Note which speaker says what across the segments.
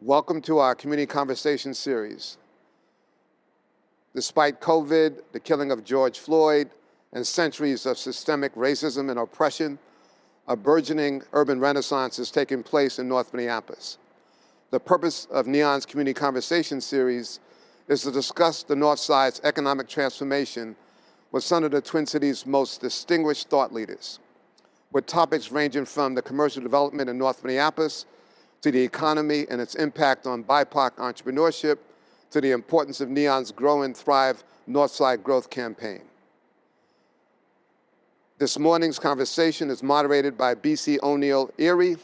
Speaker 1: Welcome to our community conversation series. Despite COVID, the killing of George Floyd, and centuries of systemic racism and oppression, a burgeoning urban renaissance is taking place in North Minneapolis. The purpose of NEON's community conversation series is to discuss the North Side's economic transformation with some of the Twin Cities' most distinguished thought leaders, with topics ranging from the commercial development in North Minneapolis to the economy and its impact on BIPOC entrepreneurship, to the importance of NEON's Grow and Thrive Northside Growth Campaign. This morning's conversation is moderated by B.C. O'Neill Erie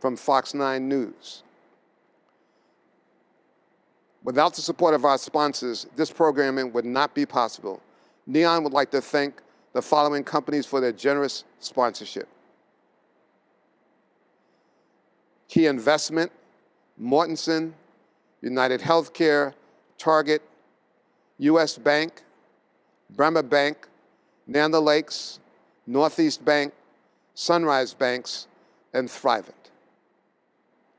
Speaker 1: from Fox 9 News. Without the support of our sponsors, this programming would not be possible. NEON would like to thank the following companies for their generous sponsorship: Key Investment, Mortenson, United Healthcare, Target, U.S. Bank, Bremer Bank, Nanda Lakes, Northeast Bank, Sunrise Banks, and Thrivent.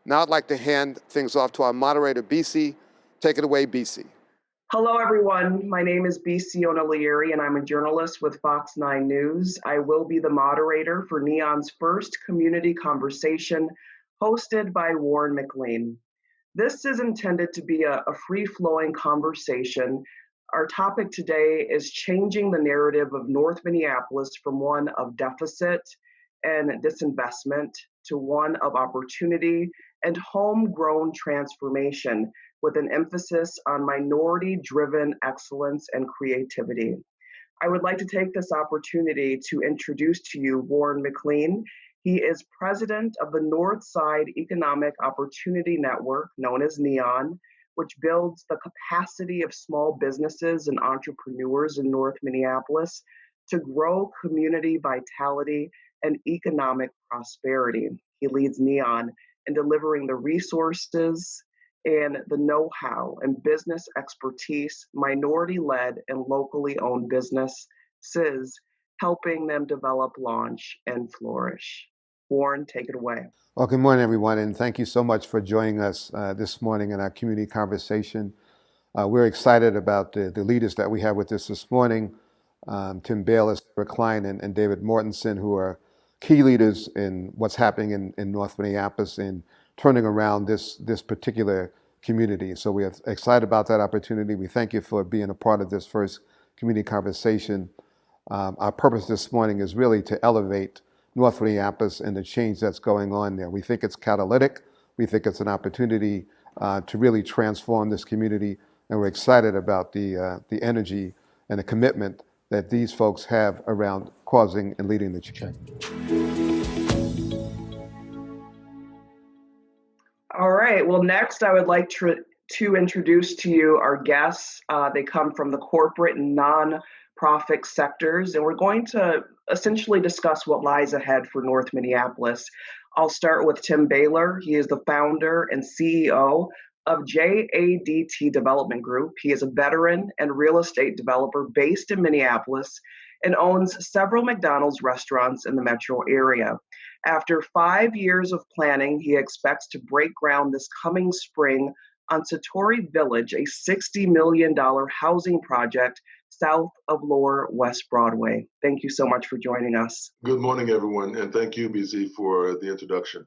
Speaker 1: Now I'd like to hand things off to our moderator, BC. Take it away, BC.
Speaker 2: Hello, everyone. My name is B.C. O'Neill, and I'm a journalist with Fox 9 News. I will be the moderator for NEON's first community conversation, hosted by Warren McLean. This is intended to be a free-flowing conversation. Our topic today is changing the narrative of North Minneapolis from one of deficit and disinvestment to one of opportunity and homegrown transformation, with an emphasis on minority-driven excellence and creativity. I would like to take this opportunity to introduce to you Warren McLean. He is president of the North Side Economic Opportunity Network, known as NEON, which builds the capacity of small businesses and entrepreneurs in North Minneapolis to grow community vitality and economic prosperity. He leads NEON in delivering the resources and the know-how and business expertise, minority-led and locally owned businesses, helping them develop, launch, and flourish. Warren, take it away.
Speaker 1: Well, good morning, everyone, and thank you so much for joining us this morning in our community conversation. We're excited about the leaders that we have with us this morning, Tim Bayless, Sarah Klein, and David Mortenson, who are key leaders in what's happening in North Minneapolis and turning around this particular community. So we are excited about that opportunity. We thank you for being a part of this first community conversation. Our purpose this morning is really to elevate North Minneapolis and the change that's going on there. We think it's catalytic. We think it's an opportunity to really transform this community, and we're excited about the energy and the commitment that these folks have around causing and leading the change.
Speaker 2: All right. Well, next I would like to introduce to you our guests. They come from the corporate and non-profit sectors, and we're going to essentially discuss what lies ahead for North Minneapolis. I'll start with Tim Baylor. He is the founder and CEO of JADT Development Group. He is a veteran and real estate developer based in Minneapolis and owns several McDonald's restaurants in the metro area. After 5 years of planning, he expects to break ground this coming spring on Satori Village, a $60 million housing project south of Lower West Broadway. Thank you so much for joining us.
Speaker 3: Good morning, everyone, and thank you, BZ, for the introduction.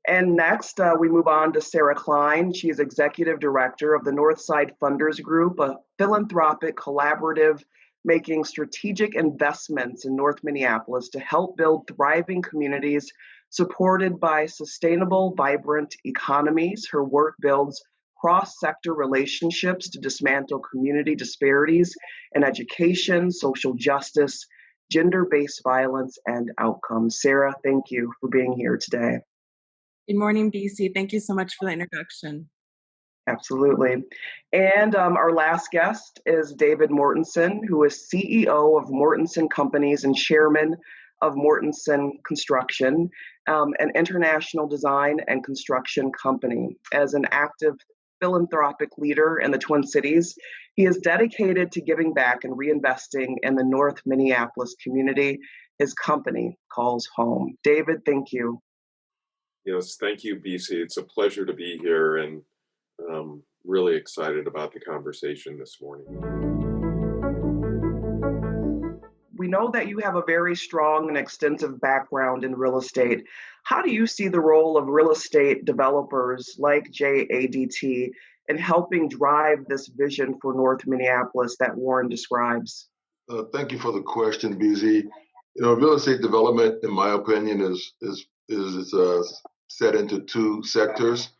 Speaker 2: And next, we move on to Sarah Klein. She is Executive Director of the Northside Funders Group, a philanthropic collaborative making strategic investments in North Minneapolis to help build thriving communities supported by sustainable, vibrant economies. Her work builds cross-sector relationships to dismantle community disparities in education, social justice, gender-based violence, and outcomes. Sarah, thank you for being here today.
Speaker 4: Good morning, BC. Thank you so much for the introduction.
Speaker 2: Absolutely. And our last guest is David Mortenson, who is CEO of Mortenson Companies and chairman of Mortenson Construction, an international design and construction company. As an active philanthropic leader in the Twin Cities, he is dedicated to giving back and reinvesting in the North Minneapolis community his company calls home. David, thank you.
Speaker 5: Yes, thank you, BC. It's a pleasure to be here and really excited about the conversation this morning.
Speaker 2: We know that you have a very strong and extensive background in real estate. How do you see the role of real estate developers like JADT in helping drive this vision for North Minneapolis that Warren describes?
Speaker 3: Thank you for the question, BZ. Real estate development, in my opinion, is set into two sectors.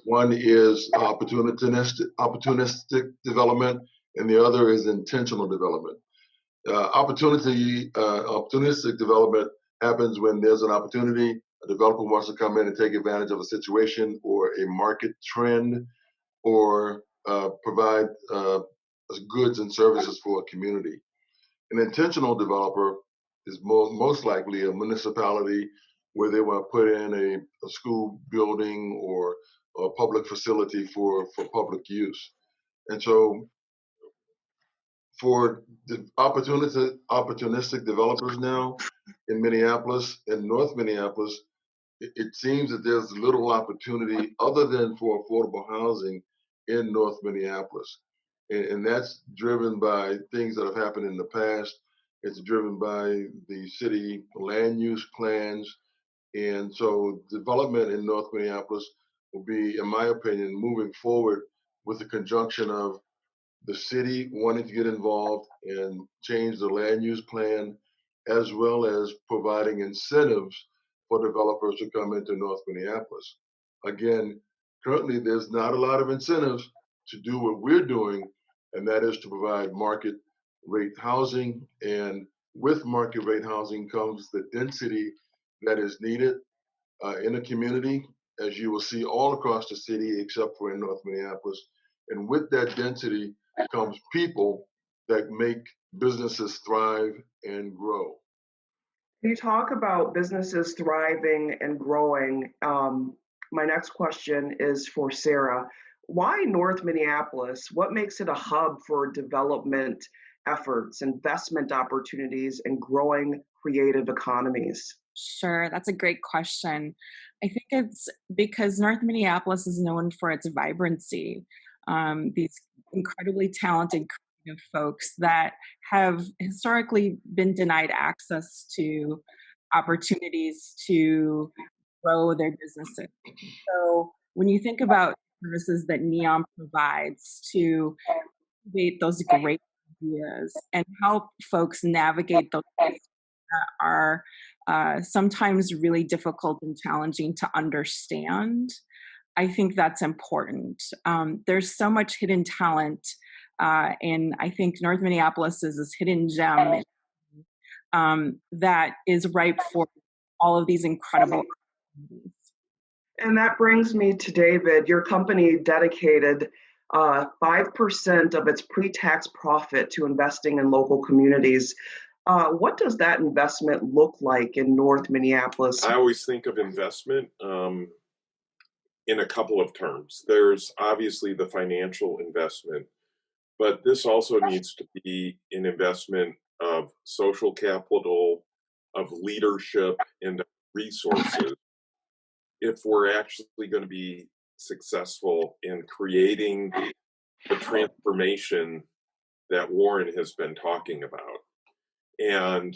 Speaker 3: One is opportunistic development, and the other is intentional development. Opportunistic development happens when there's an opportunity, a developer wants to come in and take advantage of a situation or a market trend, or provide goods and services for a community. An intentional developer is most likely a municipality where they want to put in a school building or a public facility for public use. And so for the opportunistic developers now in Minneapolis and North Minneapolis, it seems that there's little opportunity other than for affordable housing in North Minneapolis. And that's driven by things that have happened in the past. It's driven by the city land use plans. And so development in North Minneapolis will be, in my opinion, moving forward with the conjunction of the city wanting to get involved and change the land use plan, as well as providing incentives for developers to come into North Minneapolis. Again, currently there's not a lot of incentives to do what we're doing, and that is to provide market rate housing. And with market rate housing comes the density that is needed in a community, as you will see all across the city, except for in North Minneapolis. And with that density comes people that make businesses thrive and grow.
Speaker 2: You talk about businesses thriving and growing. My next question is for Sarah. Why North Minneapolis? What makes it a hub for development efforts, investment opportunities, and growing creative economies?
Speaker 4: Sure, that's a great question. I think it's because North Minneapolis is known for its vibrancy. These incredibly talented creative folks that have historically been denied access to opportunities to grow their businesses. So when you think about services that Neon provides to create those great ideas and help folks navigate those that are sometimes really difficult and challenging to understand. I think that's important. There's so much hidden talent, and I think North Minneapolis is this hidden gem that is ripe for all of these incredible opportunities.
Speaker 2: And that brings me to David. Your company dedicated 5% of its pre tax profit to investing in local communities. What does that investment look like in North Minneapolis?
Speaker 5: I always think of investment in a couple of terms. There's obviously the financial investment, but this also needs to be an investment of social capital, of leadership, and of resources if we're actually going to be successful in creating the transformation that Warren has been talking about. And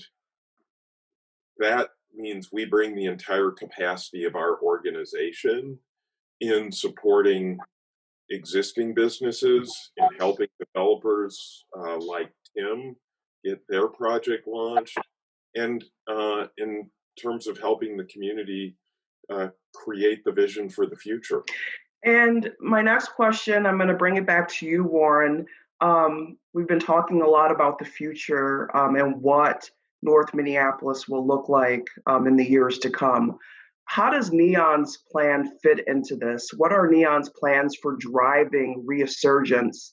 Speaker 5: that means we bring the entire capacity of our organization in supporting existing businesses and helping developers like Tim get their project launched, and in terms of helping the community create the vision for the future.
Speaker 2: And my next question, I'm going to bring it back to you, Warren. We've been talking a lot about the future and what North Minneapolis will look like in the years to come. How does Neon's plan fit into this? What are Neon's plans for driving resurgence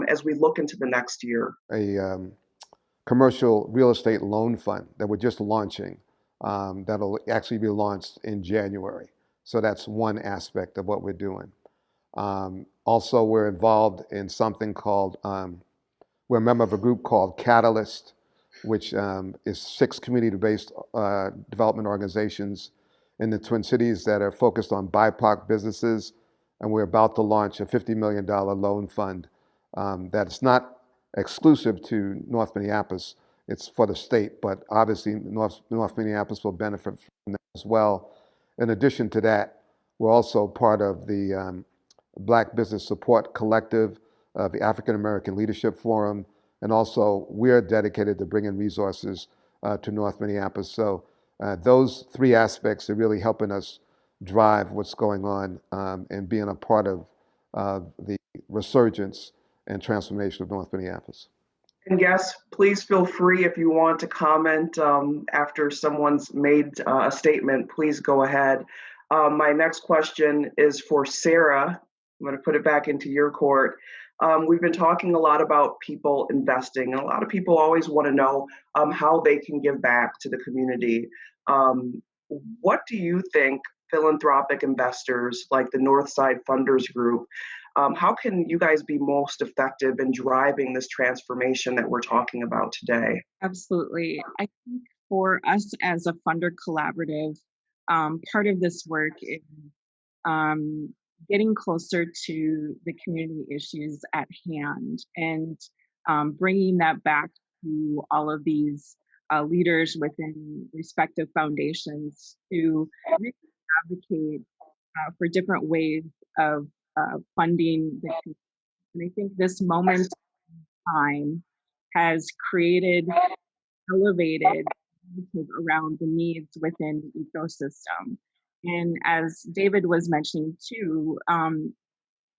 Speaker 2: as we look into the next year?
Speaker 1: A commercial real estate loan fund that we're just launching, that'll actually be launched in January. So that's one aspect of what we're doing. Also, we're involved in something called, we're a member of a group called Catalyst, which is 6 community-based development organizations in the Twin Cities that are focused on BIPOC businesses, and we're about to launch a $50 million loan fund that's not exclusive to North Minneapolis. It's for the state, but obviously North Minneapolis will benefit from that as well. In addition to that, we're also part of the Black Business Support Collective, the African American Leadership Forum, and also we're dedicated to bringing resources to North Minneapolis. So those three aspects are really helping us drive what's going on and being a part of the resurgence and transformation of North Minneapolis.
Speaker 2: And yes, please feel free if you want to comment after someone's made a statement, please go ahead. My next question is for Sarah. I'm going to put it back into your court. We've been talking a lot about people investing, and a lot of people always want to know how they can give back to the community. What do you think philanthropic investors like the Northside Funders Group, how can you guys be most effective in driving this transformation that we're talking about today?
Speaker 4: Absolutely. I think for us as a funder collaborative, part of this work is getting closer to the community issues at hand and bringing that back to all of these leaders within respective foundations to really advocate for different ways of funding the community. And I think this moment in time has created, elevated around the needs within the ecosystem. And as David was mentioning too,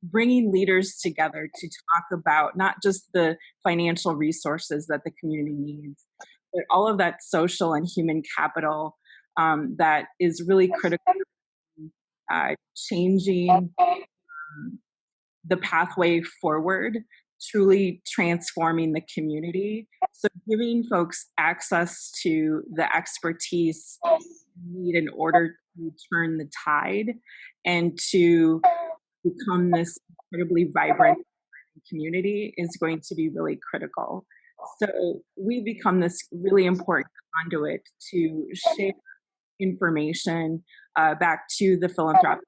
Speaker 4: bringing leaders together to talk about not just the financial resources that the community needs, but all of that social and human capital that is really critical changing the pathway forward, truly transforming the community. So giving folks access to the expertise need in order to turn the tide and to become this incredibly vibrant community is going to be really critical. So we become this really important conduit to share information back to the philanthropic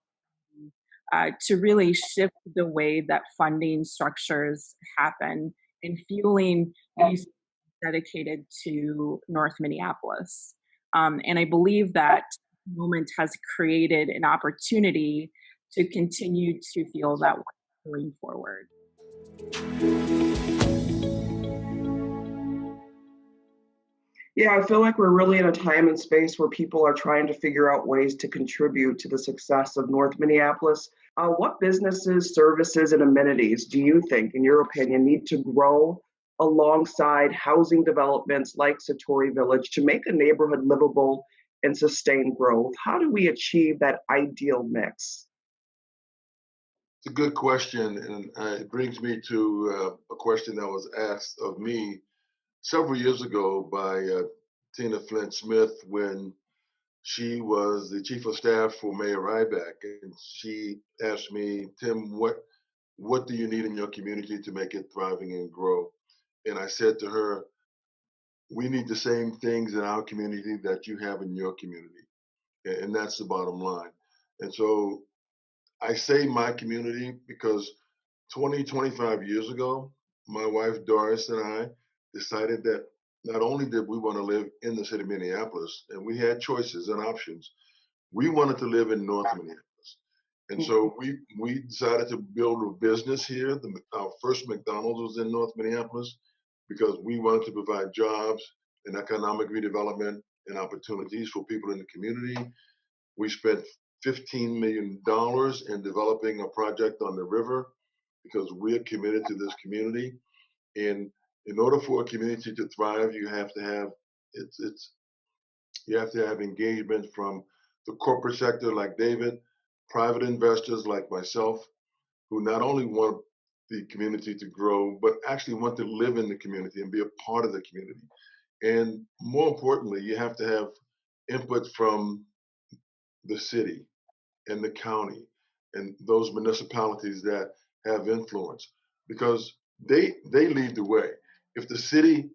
Speaker 4: to really shift the way that funding structures happen and fueling these dedicated to North Minneapolis. And I believe that moment has created an opportunity to continue to feel that way going forward.
Speaker 2: Yeah, I feel like we're really in a time and space where people are trying to figure out ways to contribute to the success of North Minneapolis. What businesses, services, and amenities do you think, in your opinion, need to grow alongside housing developments like Satori Village to make a neighborhood livable and sustain growth? How do we achieve that ideal mix?
Speaker 3: It's a good question, and it brings me to a question that was asked of me several years ago by Tina Flint Smith when she was the chief of staff for Mayor Ryback, and she asked me, Tim, what do you need in your community to make it thriving and grow? And I said to her, we need the same things in our community that you have in your community, and that's the bottom line. And so I say my community because 20, 25 years ago, my wife Doris and I decided that not only did we want to live in the city of Minneapolis, and we had choices and options, we wanted to live in North Minneapolis. And so we decided to build a business here. Our first McDonald's was in North Minneapolis because we wanted to provide jobs and economic redevelopment and opportunities for people in the community. We spent $15 million in developing a project on the river because we're committed to this community. And in order for a community to thrive, you have to have you have to have engagement from the corporate sector like David, private investors like myself, who not only want the community to grow, but actually want to live in the community and be a part of the community. And more importantly, you have to have input from the city and the county and those municipalities that have influence because they lead the way. If the city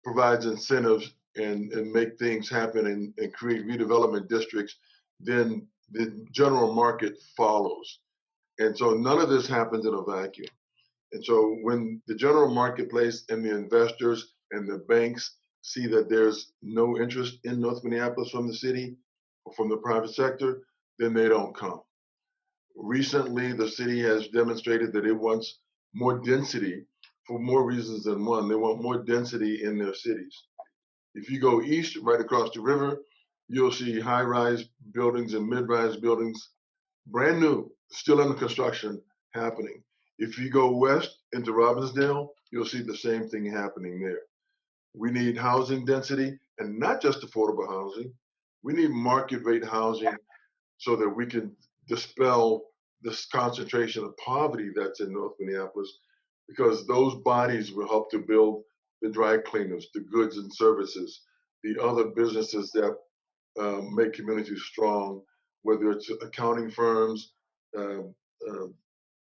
Speaker 3: provides incentives and make things happen and create redevelopment districts, then the general market follows. And so none of this happens in a vacuum. And so when the general marketplace and the investors and the banks see that there's no interest in North Minneapolis from the city or from the private sector, then they don't come. Recently, the city has demonstrated that it wants more density for more reasons than one. They want more density in their cities. If you go east, right across the river, you'll see high-rise buildings and mid-rise buildings, brand new, still under construction, happening. If you go west into Robbinsdale, you'll see the same thing happening there. We need housing density, and not just affordable housing. We need market rate housing so that we can dispel this concentration of poverty that's in North Minneapolis, because those bodies will help to build the dry cleaners, the goods and services, the other businesses that make communities strong, whether it's accounting firms, uh, uh,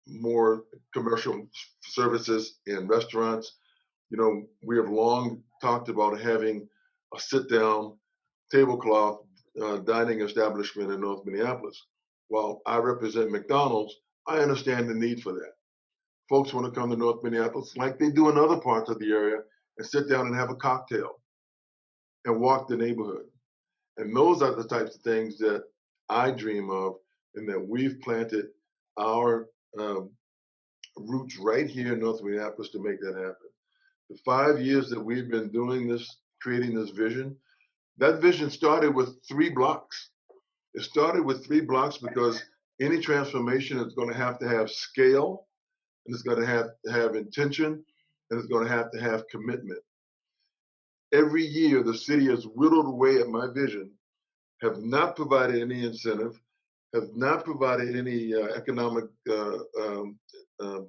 Speaker 3: more commercial services in restaurants. You know, we have long talked about having a sit-down tablecloth dining establishment in North Minneapolis. While I represent McDonald's, I understand the need for that. Folks want to come to North Minneapolis like they do in other parts of the area and sit down and have a cocktail and walk the neighborhood. And those are the types of things that I dream of, and that we've planted our roots right here in North Minneapolis to make that happen. The 5 years that we've been doing this, creating this vision, that vision started with 3 blocks. It started with 3 blocks because any transformation is going to have scale, and it's going to have intention, and it's going to have commitment. Every year, the city has whittled away at my vision, have not provided any incentive, have not provided any economic uh,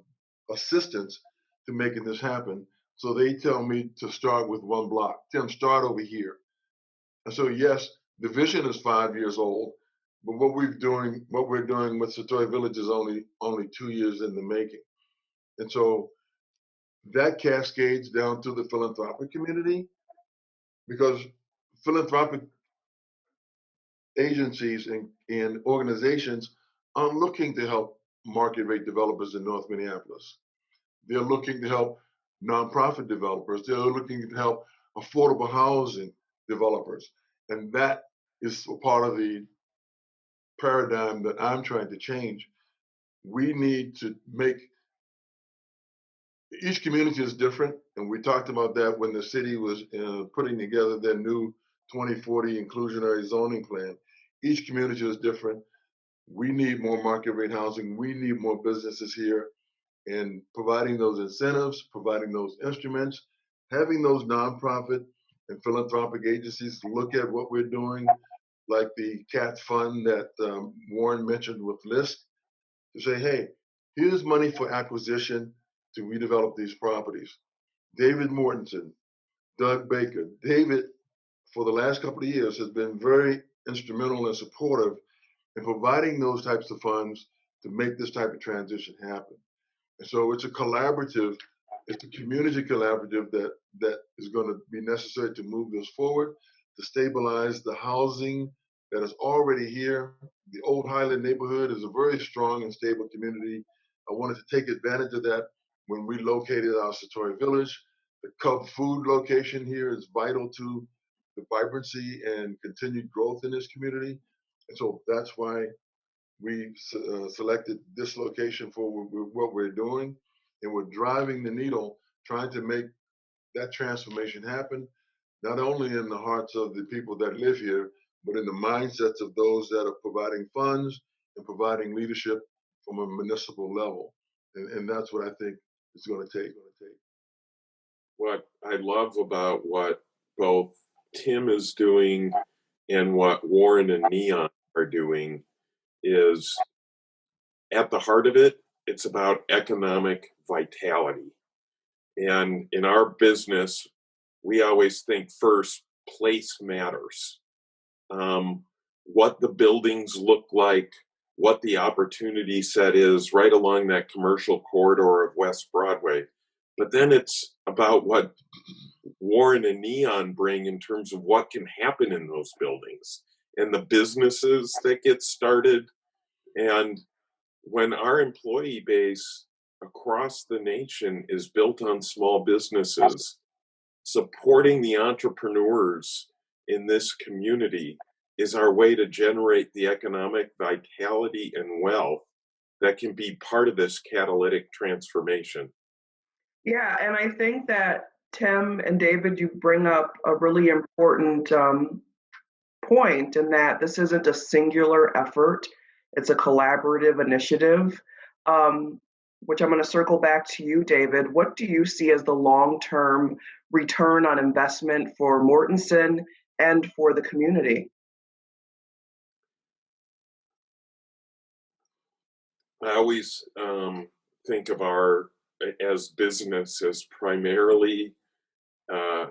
Speaker 3: assistance to making this happen. So they tell me to start with 1 block. Tim, start over here. And so, yes, the vision is 5 years old, but what we're doing with Satori Village is only 2 years in the making. And so that cascades down to the philanthropic community, because philanthropic agencies and organizations aren't looking to help market rate developers in North Minneapolis. They're looking to help nonprofit developers. They're looking to help affordable housing developers. And that is a part of the paradigm that I'm trying to change. We need to make each community is different. And we talked about that when the city was putting together their new 2040 inclusionary zoning plan. Each community is different. We need more market rate housing. We need more businesses here, and providing those incentives, providing those instruments, having those nonprofit and philanthropic agencies look at what we're doing, like the CAT fund that Warren mentioned with LIST, to say, hey, here's money for acquisition to redevelop these properties. David Mortensen, Doug Baker. David, for the last couple of years, has been very instrumental and supportive in providing those types of funds to make this type of transition happen. And so it's a collaborative, it's a community collaborative that is going to be necessary to move this forward, to stabilize the housing that is already here. The Old Highland neighborhood is a very strong and stable community. I wanted to take advantage of that when we located our Satori Village. The Cub Food location here is vital to the vibrancy and continued growth in this community. And so that's why we selected this location for what we're doing, and we're driving the needle, trying to make that transformation happen, not only in the hearts of the people that live here, but in the mindsets of those that are providing funds and providing leadership from a municipal level. And that's what I think it's going to take.
Speaker 5: What I love about what both Tim is doing and what Warren and Neon are doing is, at the heart of it, it's about economic vitality. And in our business, we always think first, place matters. What the buildings look like, what the opportunity set is right along that commercial corridor of West Broadway. But then it's about what Warren and Neon bring in terms of what can happen in those buildings and the businesses that get started. And when our employee base across the nation is built on small businesses, supporting the entrepreneurs in this community is our way to generate the economic vitality and wealth that can be part of this catalytic transformation.
Speaker 2: Yeah, and I think that Tim and David, you bring up a really important point in that this isn't a singular effort, it's a collaborative initiative. Um, which I'm going to circle back to you, David. What do you see as the long term return on investment for Mortensen and for the community?
Speaker 5: I always think of our as business as primarily uh,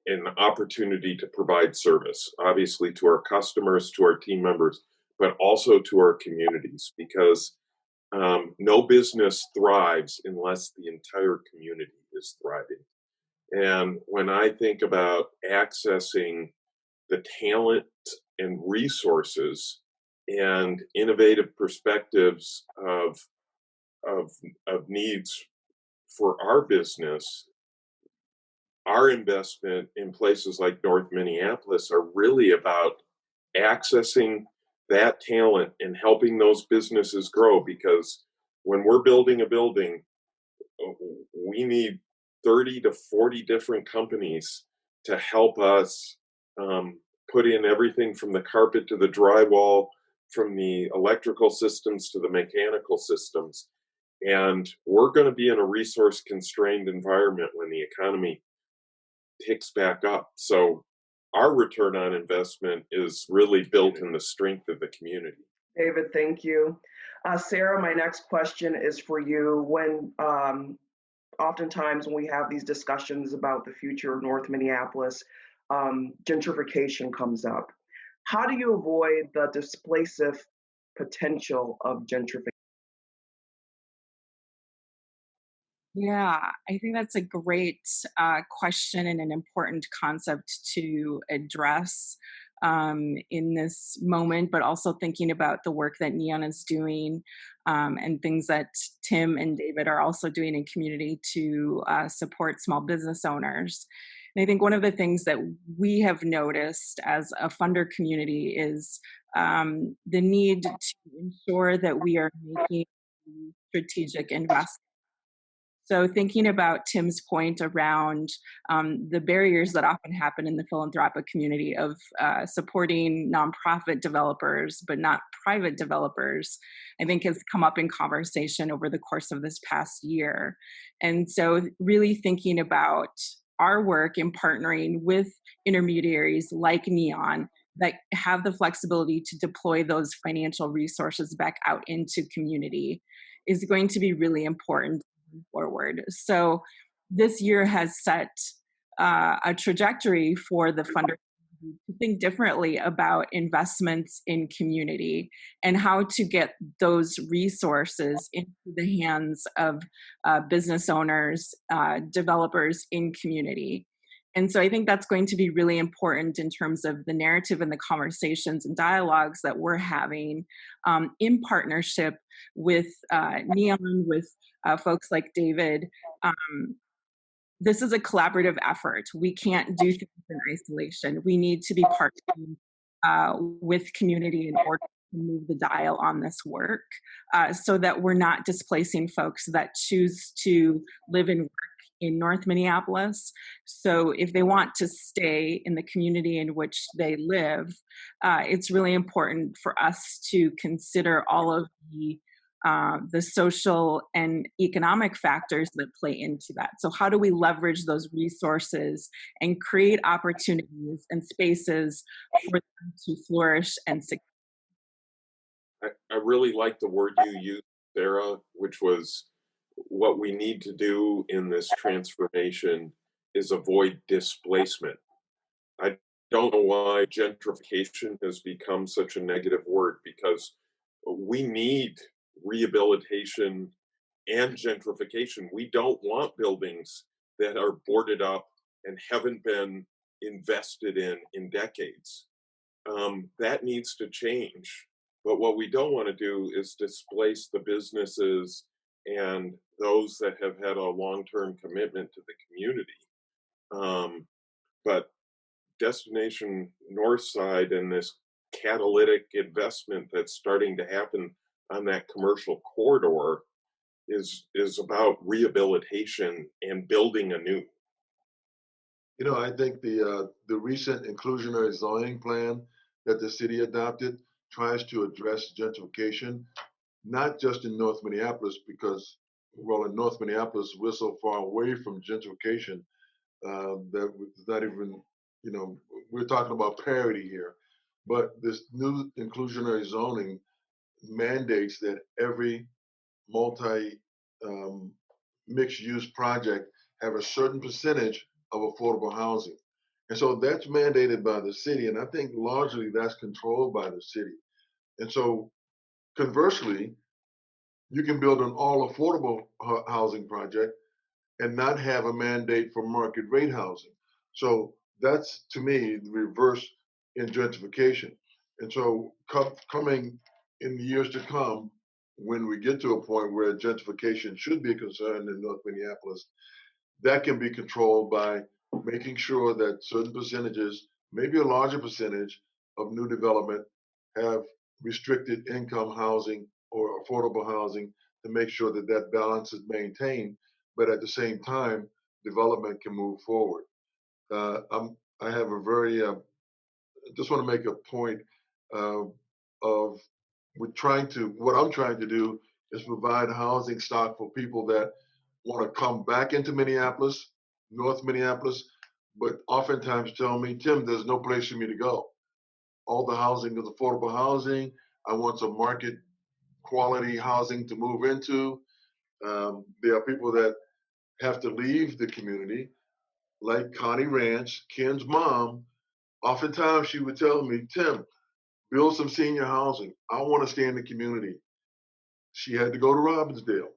Speaker 5: an opportunity to provide service, obviously to our customers, to our team members, but also to our communities, because no business thrives unless the entire community is thriving. And when I think about accessing the talent and resources and innovative perspectives of, of needs for our business, our investment in places like North Minneapolis are really about accessing that talent and helping those businesses grow, because when we're building a building, uh, we need 30 to 40 different companies to help us um, put in everything from the carpet to the drywall, from the electrical systems to the mechanical systems. And we're going to be in a resource constrained environment when the economy picks back up. So our return on investment is really built in the strength of the community.
Speaker 2: David, thank you. Sarah, my next question is for you. When oftentimes when we have these discussions about the future of North Minneapolis, gentrification comes up. How do you avoid the displacive potential of gentrification?
Speaker 4: Yeah, I think that's a great question and an important concept to address in this moment, but also thinking about the work that Neon is doing and things that Tim and David are also doing in community to support small business owners. And I think one of the things that we have noticed as a funder community is the need to ensure that we are making strategic investments. So, thinking about Tim's point around the barriers that often happen in the philanthropic community of supporting nonprofit developers, but not private developers, I think has come up in conversation over the course of this past year. And so, really thinking about our work in partnering with intermediaries like Neon that have the flexibility to deploy those financial resources back out into community is going to be really important forward. So this year has set a trajectory for the funder to think differently about investments in community and how to get those resources into the hands of business owners, developers in community. And so I think that's going to be really important in terms of the narrative and the conversations and dialogues that we're having in partnership with Neon, with folks like David. This is a collaborative effort. We can't do things in isolation. We need to be partnering with community in order to move the dial on this work so that we're not displacing folks that choose to live and work in North Minneapolis. So if they want to stay in the community in which they live, it's really important for us to consider all of the social and economic factors that play into that. So, how do we leverage those resources and create opportunities and spaces for them to flourish and succeed?
Speaker 5: I really like the word you used, Sarah, which was what we need to do in this transformation is avoid displacement. I don't know why gentrification has become such a negative word, because we need rehabilitation and gentrification. We don't want buildings that are boarded up and haven't been invested in decades. That needs to change. But what we don't want to do is displace the businesses and those that have had a long-term commitment to the community. Um, but Destination North Side and this catalytic investment that's starting to happen on that commercial corridor is about rehabilitation and building anew.
Speaker 3: I think the recent inclusionary zoning plan that the city adopted tries to address gentrification, not just in North Minneapolis, because well, in North Minneapolis we're so far away from gentrification that it's not even, you know, we're talking about parity here. But this new inclusionary zoning mandates that every multi um, mixed use project have a certain percentage of affordable housing. And so that's mandated by the city. And I think largely that's controlled by the city. And so conversely, you can build an all affordable housing project and not have a mandate for market rate housing. So that's to me the reverse in gentrification. And so coming in the years to come, when we get to a point where gentrification should be a concern in North Minneapolis, that can be controlled by making sure that certain percentages, maybe a larger percentage of new development have restricted income housing or affordable housing to make sure that that balance is maintained, but at the same time, development can move forward. I have a very, just want to make a point uh, of what I'm trying to do is provide housing stock for people that want to come back into Minneapolis, North Minneapolis, but oftentimes tell me, Tim, there's no place for me to go. All the housing is affordable housing. I want some market quality housing to move into. There are people that have to leave the community, like Connie Ranch, Ken's mom. Oftentimes she would tell me, Tim, build some senior housing. I want to stay in the community. She had to go to Robbinsdale.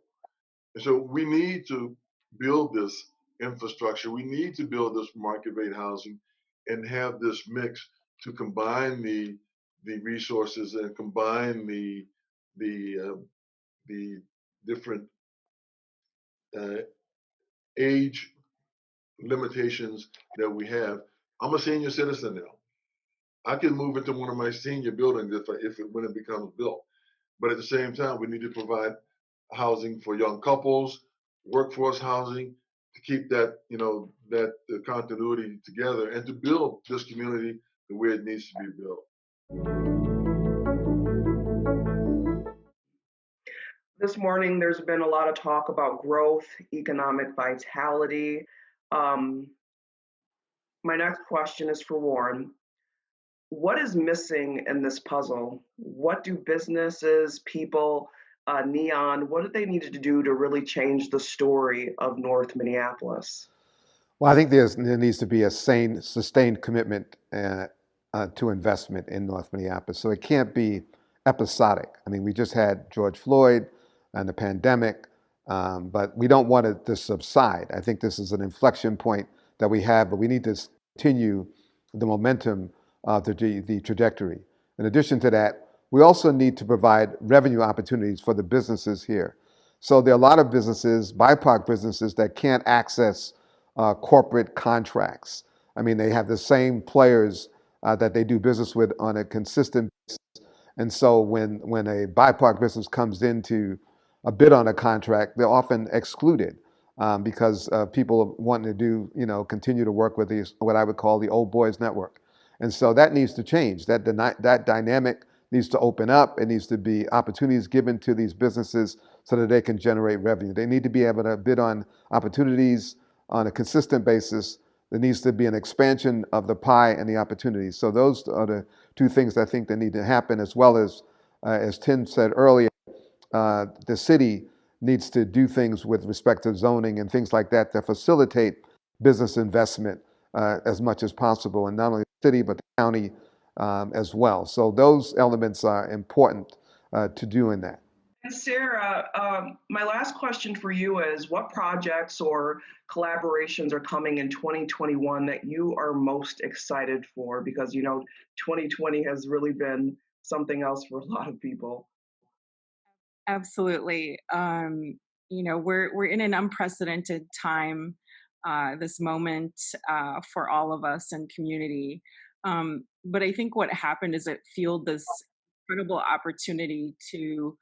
Speaker 3: And so we need to build this infrastructure. We need to build this market rate housing and have this mix to combine the resources and combine the different uh, age limitations that we have. I'm a senior citizen now. I can move into one of my senior buildings when it becomes built. But at the same time, we need to provide housing for young couples, workforce housing, to keep that, that the continuity together and to build this community the way it needs to be built.
Speaker 2: This morning, there's been a lot of talk about growth, economic vitality. Um, my next question is for Warren. What is missing in this puzzle? What do businesses, people, Neon, what do they need to do to really change the story of North Minneapolis?
Speaker 1: Well, I think there needs to be a sustained commitment to investment in North Minneapolis. So it can't be episodic. I mean, we just had George Floyd and the pandemic, but we don't want it to subside. I think this is an inflection point that we have, but we need to continue the momentum of the trajectory. In addition to that, we also need to provide revenue opportunities for the businesses here. So there are a lot of businesses, BIPOC businesses, that can't access corporate contracts. I mean, they have the same players that they do business with on a consistent basis. And so when a BIPOC business comes into a bid on a contract, they're often excluded because people wanting to continue to work with these, what I would call the old boys network. And so that needs to change. That dynamic needs to open up. It needs to be opportunities given to these businesses so that they can generate revenue. They need to be able to bid on opportunities on a consistent basis. There needs to be an expansion of the pie and the opportunities. So those are the two things I think that need to happen, as well as Tim said earlier, the city needs to do things with respect to zoning and things like that that facilitate business investment as much as possible, and not only the city but the county as well. So those elements are important to doing that.
Speaker 2: And Sarah, my last question for you is what projects or collaborations are coming in 2021 that you are most excited for? Because, 2020 has really been something else for a lot of people.
Speaker 4: Absolutely. We're in an unprecedented time, this moment for all of us and community. But I think what happened is it fueled this incredible opportunity to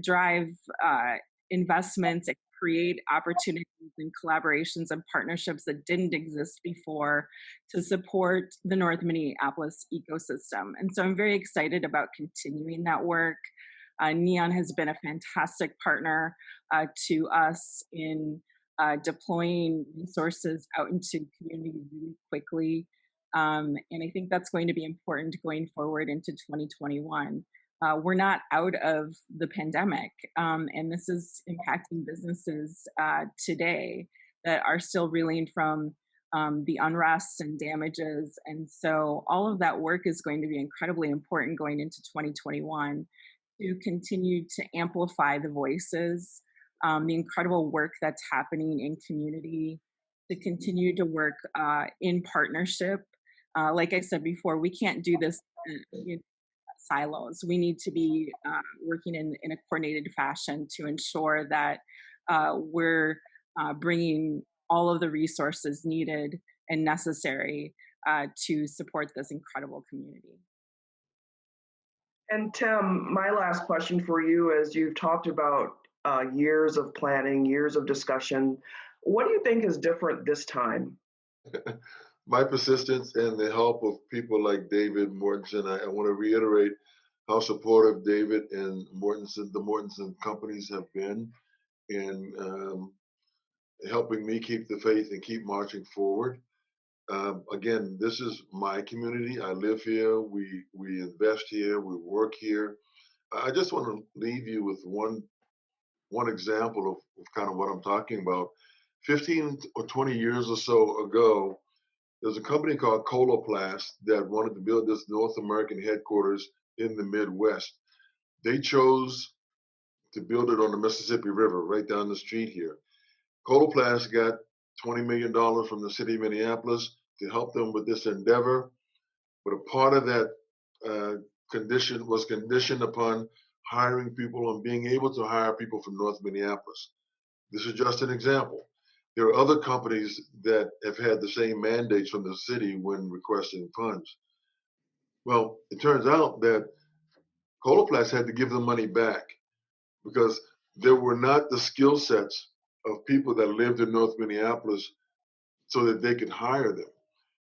Speaker 4: drive investments and create opportunities and collaborations and partnerships that didn't exist before to support the North Minneapolis ecosystem. And so I'm very excited about continuing that work. Neon has been a fantastic partner to us in deploying resources out into community really quickly. And I think that's going to be important going forward into 2021. We're not out of the pandemic, and this is impacting businesses today that are still reeling from the unrest and damages. And so all of that work is going to be incredibly important going into 2021 to continue to amplify the voices, the incredible work that's happening in community, to continue to work in partnership. Like I said before, we can't do this in silos. We need to be working in a coordinated fashion to ensure that we're bringing all of the resources needed and necessary to support this incredible community.
Speaker 2: And Tim, my last question for you is you've talked about years of planning, years of discussion. What do you think is different this time?
Speaker 3: My persistence and the help of people like David Mortensen. I want to reiterate how supportive David and the Mortensen companies have been in helping me keep the faith and keep marching forward. Again, this is my community. I live here. We invest here. We work here. I just want to leave you with one example of kind of what I'm talking about. 15 or 20 years or so ago, there's a company called Coloplast that wanted to build this North American headquarters in the Midwest. They chose to build it on the Mississippi River right down the street here. Coloplast got $20 million from the city of Minneapolis to help them with this endeavor, but a part of that uh, condition was conditioned upon hiring people and being able to hire people from North Minneapolis. This is just an example. There are other companies that have had the same mandates from the city when requesting funds. Well, it turns out that Coloplast had to give the money back because there were not the skill sets of people that lived in North Minneapolis so that they could hire them.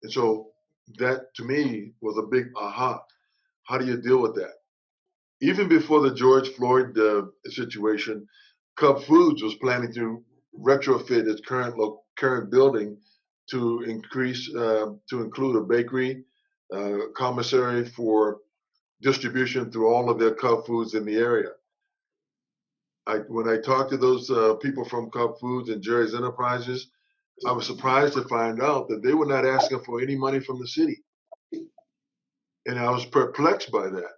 Speaker 3: And so that to me was a big aha. How do you deal with that? Even before the George Floyd situation, Cub Foods was planning to retrofit its current building to include a bakery, commissary for distribution through all of their Cub Foods in the area. When I talked to those people from Cub Foods and Jerry's Enterprises, I was surprised to find out that they were not asking for any money from the city, and I was perplexed by that.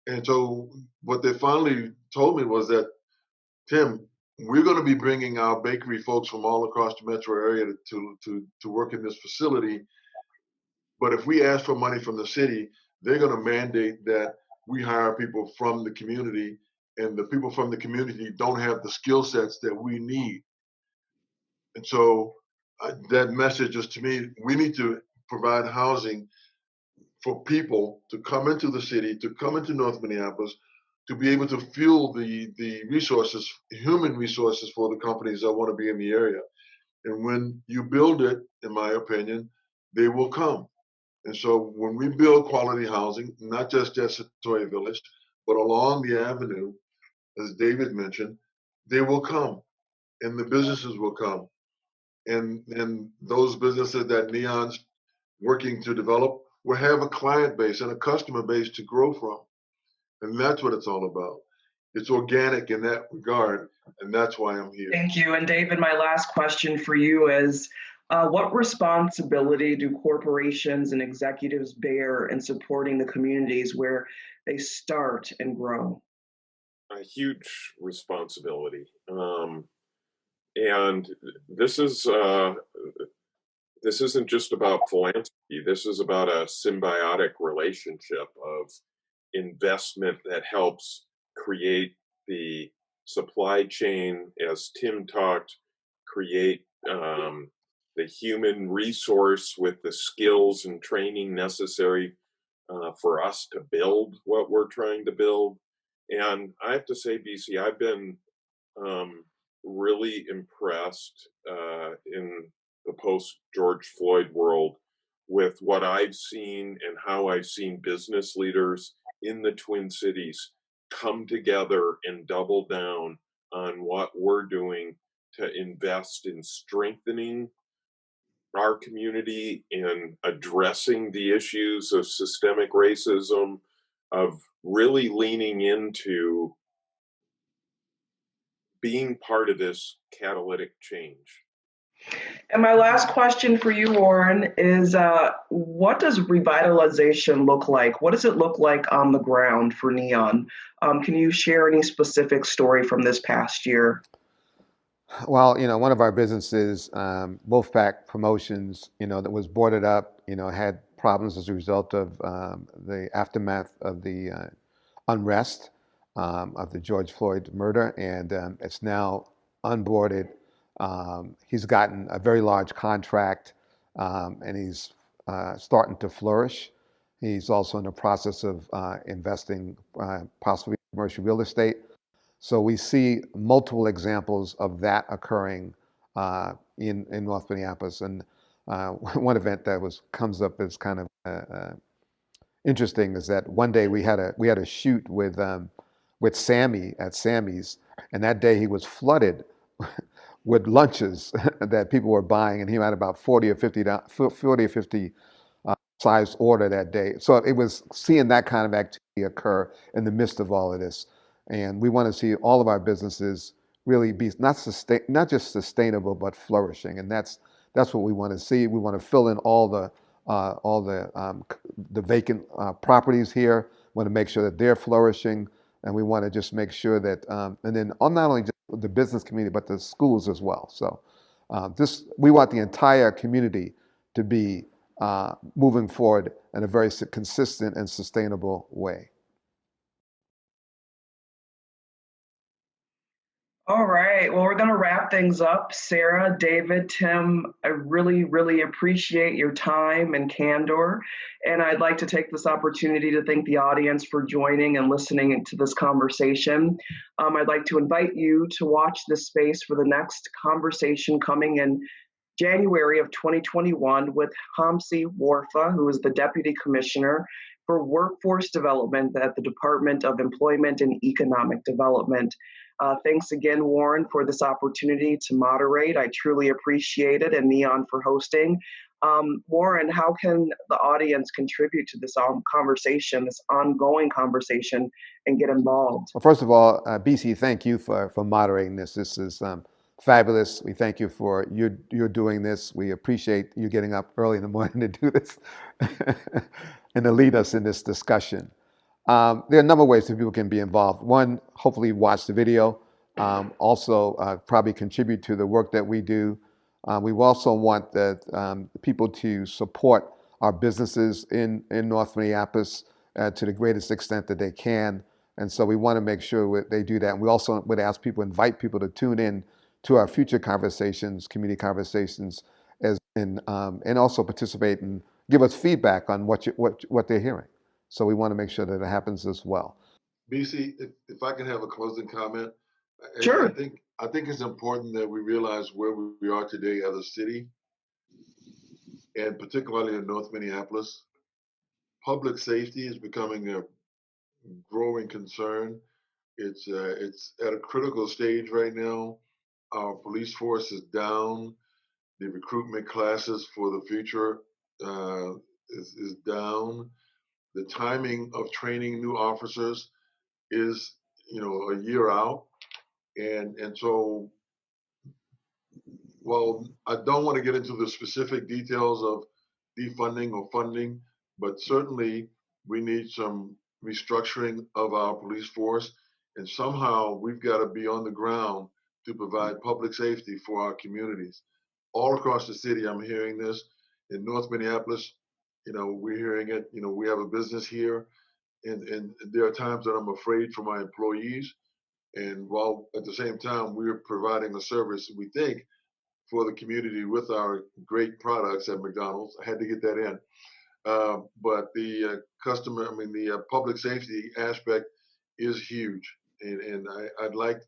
Speaker 3: And so what they finally told me was that, Tim, we're going to be bringing our bakery folks from all across the metro area to work in this facility. But if we ask for money from the city, they're going to mandate that we hire people from the community, and the people from the community don't have the skill sets that we need. And so that message is to me, we need to provide housing for people to come into the city, to come into North Minneapolis, to be able to fuel the resources, human resources for the companies that want to be in the area. And when you build it, in my opinion, they will come. And so when we build quality housing, not just at Satoya Village, but along the avenue, as David mentioned, they will come and the businesses will come. And those businesses that Neon's working to develop will have a client base and a customer base to grow from. And that's what it's all about. It's organic in that regard, and that's why I'm here.
Speaker 2: Thank you. And David, my last question for you is what responsibility do corporations and executives bear in supporting the communities where they start and grow?
Speaker 5: a huge responsibility. And this is this isn't just about philanthropy. This is about a symbiotic relationship of investment that helps create the supply chain, as Tim talked, create the human resource with the skills and training necessary for us to build what we're trying to build. And I have to say, BC, I've been um, really impressed in the post George Floyd world with what I've seen and how I've seen business leaders in the Twin Cities come together and double down on what we're doing to invest in strengthening our community and addressing the issues of systemic racism, of really leaning into being part of this catalytic change.
Speaker 2: And my last question for you, Warren, is what does revitalization look like? What does it look like on the ground for Neon? Can you share any specific story from this past year?
Speaker 1: Well, one of our businesses, Wolfpack Promotions, that was boarded up, had problems as a result of the aftermath of the unrest of the George Floyd murder, and it's now unboarded. He's gotten a very large contract, and he's starting to flourish. He's also in the process of investing possibly in commercial real estate. So we see multiple examples of that occurring in North Minneapolis. And one event that comes up as kind of interesting is that one day we had a shoot with Sammy at Sammy's, and that day he was flooded with lunches that people were buying, and he had about 40 or 50 sized order that day. So it was seeing that kind of activity occur in the midst of all of this. And we want to see all of our businesses really be not just sustainable, but flourishing. And that's what we want to see. We want to fill in all the vacant properties here. We want to make sure that they're flourishing, and we want to just make sure that, and then on not only just the business community, but the schools as well. So we want the entire community to be moving forward in a very consistent and sustainable way.
Speaker 2: All right. Well, we're going to wrap things up. Sarah, David, Tim, I really, really appreciate your time and candor. And I'd like to take this opportunity to thank the audience for joining and listening to this conversation. I'd like to invite you to watch this space for the next conversation coming in January of 2021 with Hamsi Warfa, who is the Deputy Commissioner for Workforce Development at the Department of Employment and Economic Development. Thanks again, Warren, for this opportunity to moderate. I truly appreciate it, and Neon for hosting. Warren, how can the audience contribute to this conversation, this ongoing conversation, and get involved?
Speaker 1: Well, first of all, BC, thank you for moderating this. This is fabulous. We thank you for you're doing this. We appreciate you getting up early in the morning to do this and to lead us in this discussion. There are a number of ways that people can be involved. One, hopefully watch the video. Also, probably contribute to the work that we do. We also want people to support our businesses in North Minneapolis to the greatest extent that they can. And so we want to make sure they do that. And we also would invite people to tune in to our future conversations, community conversations, and also participate and give us feedback on what they're hearing. So we want to make sure that it happens as well.
Speaker 3: BC, if I can have a closing comment,
Speaker 2: Sure.
Speaker 3: I think it's important that we realize where we are today as a city, and particularly in North Minneapolis. Public safety is becoming a growing concern. It's at a critical stage right now. Our police force is down. The recruitment classes for the future is down. The timing of training new officers is, a year out. And so, well, I don't want to get into the specific details of defunding or funding, but certainly we need some restructuring of our police force. And somehow we've got to be on the ground to provide public safety for our communities. All across the city, I'm hearing this. In North Minneapolis, we're hearing it. We have a business here, and there are times that I'm afraid for my employees. And while at the same time, we're providing a service, we think, for the community with our great products at McDonald's. I had to get that in. But the the public safety aspect is huge. And I'd like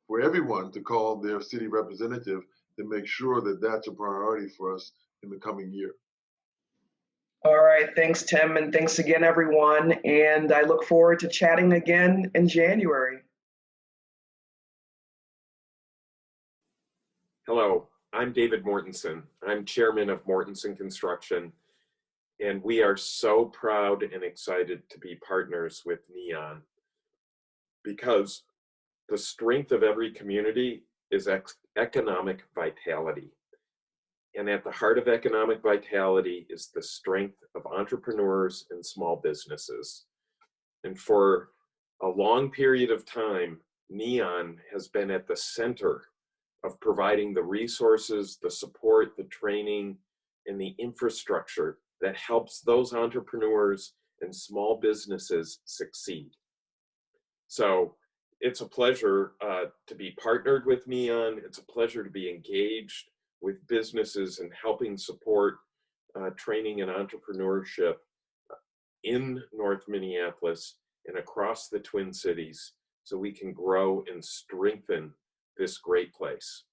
Speaker 3: for everyone to call their city representative to make sure that that's a priority for us in the coming year.
Speaker 2: All right, thanks, Tim, and thanks again, everyone. And I look forward to chatting again in January.
Speaker 5: Hello, I'm David Mortensen. I'm chairman of Mortensen Construction, and we are so proud and excited to be partners with Neon, because the strength of every community is economic vitality. And at the heart of economic vitality is the strength of entrepreneurs and small businesses. And for a long period of time, Neon has been at the center of providing the resources, the support, the training, and the infrastructure that helps those entrepreneurs and small businesses succeed. So it's a pleasure to be partnered with Neon. It's a pleasure to be engaged with businesses and helping support training and entrepreneurship in North Minneapolis and across the Twin Cities so we can grow and strengthen this great place.